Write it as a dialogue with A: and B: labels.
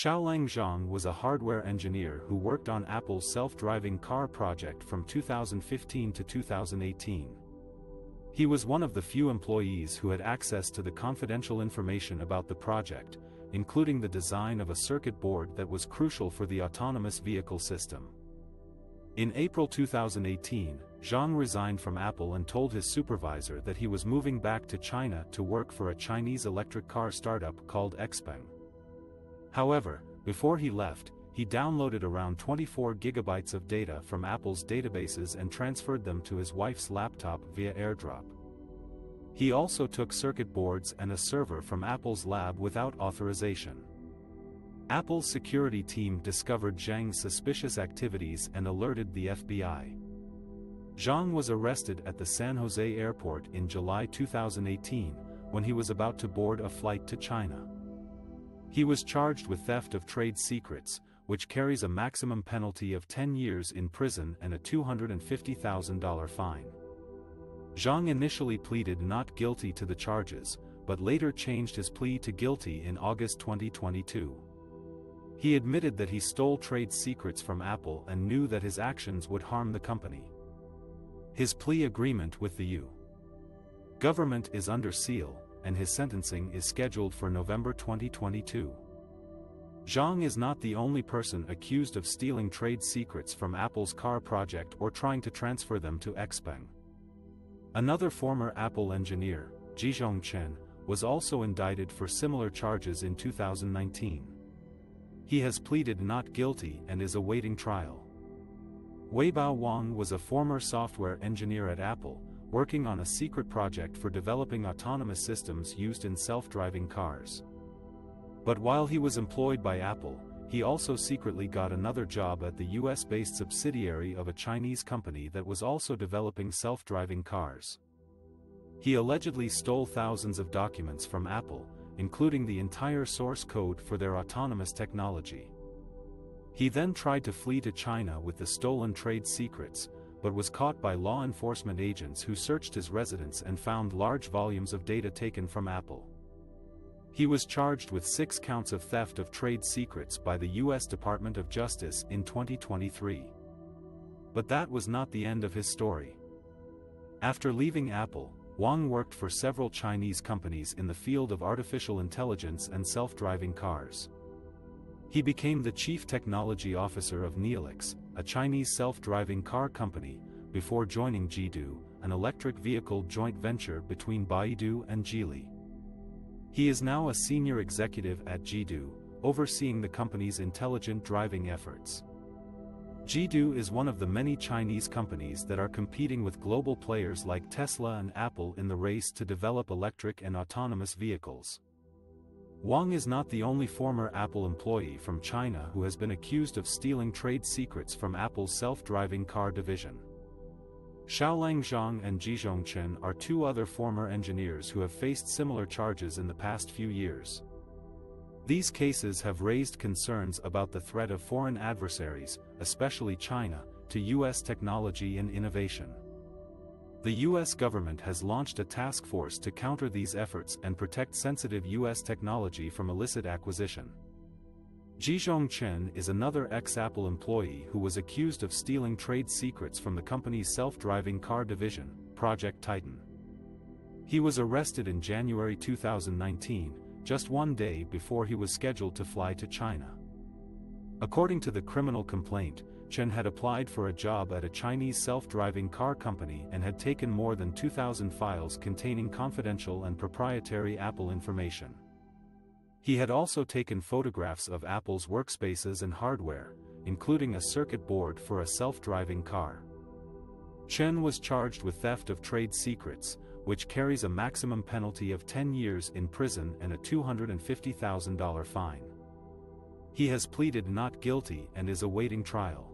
A: Xiaolang Zhang was a hardware engineer who worked on Apple's self-driving car project from 2015 to 2018. He was one of the few employees who had access to the confidential information about the project, including the design of a circuit board that was crucial for the autonomous vehicle system. In April 2018, Zhang resigned from Apple and told his supervisor that he was moving back to China to work for a Chinese electric car startup called Xpeng. However, before he left, he downloaded around 24 gigabytes of data from Apple's databases and transferred them to his wife's laptop via AirDrop. He also took circuit boards and a server from Apple's lab without authorization. Apple's security team discovered Zhang's suspicious activities and alerted the FBI. Zhang was arrested at the San Jose airport in July 2018, when he was about to board a flight to China. He was charged with theft of trade secrets, which carries a maximum penalty of 10 years in prison and a $250,000 fine. Zhang initially pleaded not guilty to the charges, but later changed his plea to guilty in August 2022. He admitted that he stole trade secrets from Apple and knew that his actions would harm the company. His plea agreement with the U.S. government is under seal, and his sentencing is scheduled for November 2022. Zhang is not the only person accused of stealing trade secrets from Apple's car project or trying to transfer them to Xpeng. Another former Apple engineer, Zhizhong Chen, was also indicted for similar charges in 2019. He has pleaded not guilty and is awaiting trial. Weibao Wang was a former software engineer at Apple, working on a secret project for developing autonomous systems used in self-driving cars. But while he was employed by Apple, he also secretly got another job at the US-based subsidiary of a Chinese company that was also developing self-driving cars. He allegedly stole thousands of documents from Apple, including the entire source code for their autonomous technology. He then tried to flee to China with the stolen trade secrets, but was caught by law enforcement agents who searched his residence and found large volumes of data taken from Apple. He was charged with 6 counts of theft of trade secrets by the U.S. Department of Justice in 2023. But that was not the end of his story. After leaving Apple, Wang worked for several Chinese companies in the field of artificial intelligence and self-driving cars. He became the chief technology officer of Neolix, a Chinese self-driving car company, before joining Jidu, an electric vehicle joint venture between Baidu and Geely. He is now a senior executive at Jidu, overseeing the company's intelligent driving efforts. Jidu is one of the many Chinese companies that are competing with global players like Tesla and Apple in the race to develop electric and autonomous vehicles. Wang is not the only former Apple employee from China who has been accused of stealing trade secrets from Apple's self-driving car division. Xiaolang Zhang and Zhizhong Chen are 2 other former engineers who have faced similar charges in the past few years. These cases have raised concerns about the threat of foreign adversaries, especially China, to U.S. technology and innovation. The U.S. government has launched a task force to counter these efforts and protect sensitive U.S. technology from illicit acquisition. Zhizhong Chen is another ex-Apple employee who was accused of stealing trade secrets from the company's self-driving car division, Project Titan. He was arrested in January 2019, just 1 day before he was scheduled to fly to China. According to the criminal complaint, Chen had applied for a job at a Chinese self-driving car company and had taken more than 2,000 files containing confidential and proprietary Apple information. He had also taken photographs of Apple's workspaces and hardware, including a circuit board for a self-driving car. Chen was charged with theft of trade secrets, which carries a maximum penalty of 10 years in prison and a $250,000 fine. He has pleaded not guilty and is awaiting trial.